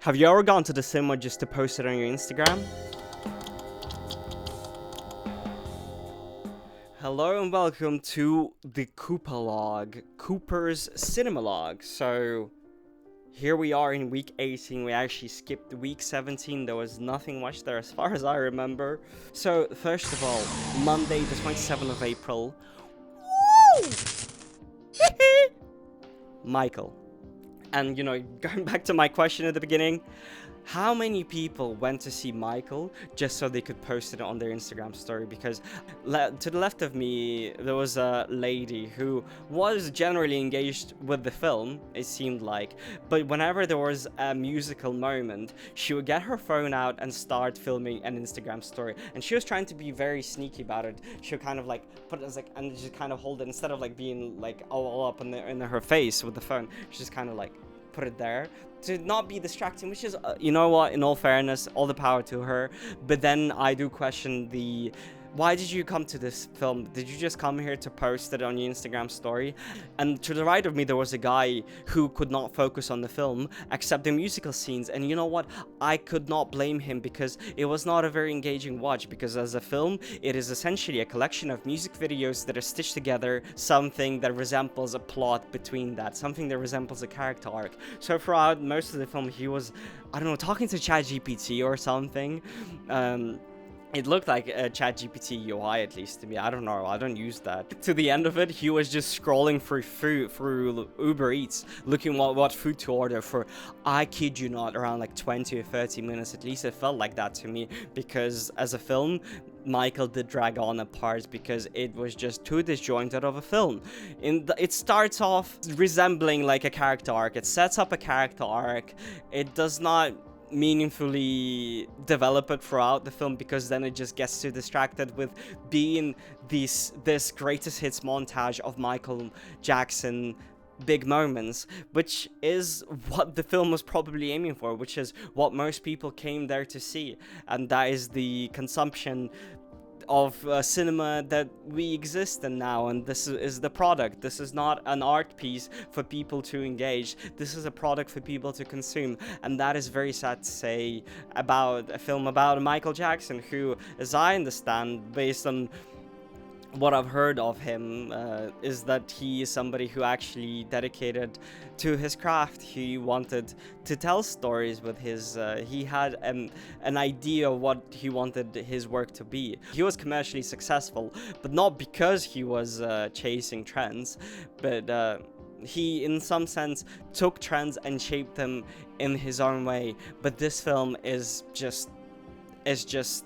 Have you ever gone to the cinema just to post it on your Instagram? Hello and welcome to the Coop-a-Log, Cooper's Cinema Log. So, here we are in week 18. We actually skipped week 17. There was nothing much there as far as I remember. So, first of all, Monday the 27th of April. Woo! Michael. And, going back to my question at the beginning, how many people went to see Michael just so they could post it on their Instagram story? Because to the left of me, there was a lady who was generally engaged with the film, it seemed like. But whenever there was a musical moment, she would get her phone out and start filming an Instagram story. And she was trying to be very sneaky about it. She would kind of like put it as like, and just kind of hold it instead of like being like all up in her face with the phone. She just kind of like put it there to not be distracting, which is, you know what, in all fairness, all the power to her. But then I do question why did you come to this film? Did you just come here to post it on your Instagram story? And to the right of me, there was a guy who could not focus on the film except the musical scenes. And you know what? I could not blame him because it was not a very engaging watch. Because as a film, it is essentially a collection of music videos that are stitched together, something that resembles a plot between that, something that resembles a character arc. So throughout most of the film, he was, I don't know, talking to ChatGPT or something. It looked like a ChatGPT UI, at least to me. I don't know. I don't use that. To the end of it, he was just scrolling through Uber Eats, looking what food to order for, I kid you not, around like 20 or 30 minutes. At least it felt like that to me. Because as a film, Michael did drag on at parts because it was just too disjointed of a film. It starts off resembling like a character arc. It sets up a character arc. It does not meaningfully develop it throughout the film because then it just gets too distracted with being this greatest hits montage of Michael Jackson big moments, which is what the film was probably aiming for, which is what most people came there to see, and that is the consumption of cinema that we exist in now. And this is the product. This is not an art piece for people to engage. This is a product for people to consume, and that is very sad to say about a film about Michael Jackson, who, as I understand, based on what I've heard of him, is that he is somebody who actually dedicated to his craft. He wanted to tell stories with his, he had an idea of what he wanted his work to be. He was commercially successful, but not because he was chasing trends, but he, in some sense, took trends and shaped them in his own way. But this film is just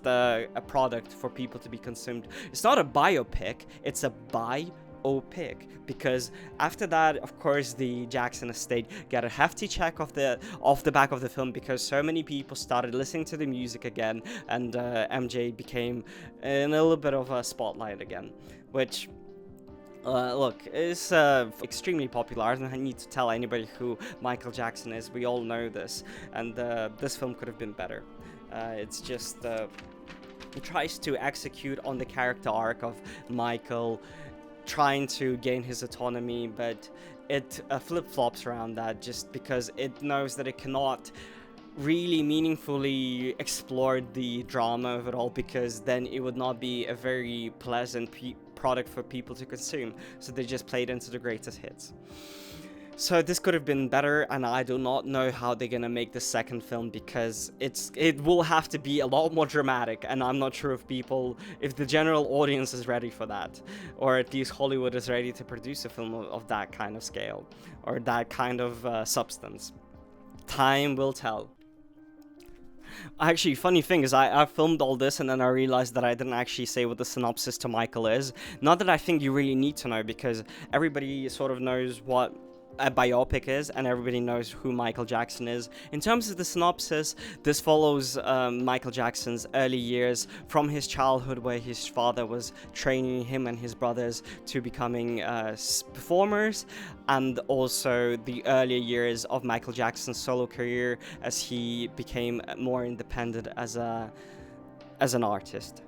a product for people to be consumed. It's not a biopic, it's a biopic, because after that, of course, the Jackson estate got a hefty check off the back of the film because so many people started listening to the music again, and MJ became in a little bit of a spotlight again, which look, is extremely popular. I don't need to tell anybody who Michael Jackson is. We all know this, and this film could have been better. It's just it tries to execute on the character arc of Michael trying to gain his autonomy, but it flip-flops around that just because it knows that it cannot really meaningfully explore the drama of it all, because then it would not be a very pleasant product for people to consume. So they just played into the greatest hits. So this could have been better, and I do not know how they're gonna make the second film, because it will have to be a lot more dramatic, and I'm not sure if the general audience is ready for that, or at least Hollywood is ready to produce a film of that kind of scale, or that kind of substance. Time will tell. Actually, funny thing is, I filmed all this and then I realized that I didn't actually say what the synopsis to Michael is. Not that I think you really need to know, because everybody sort of knows what a biopic is, and everybody knows who Michael Jackson is. In terms of the synopsis, this follows Michael Jackson's early years from his childhood, where his father was training him and his brothers to becoming performers, and also the earlier years of Michael Jackson's solo career as he became more independent as an artist.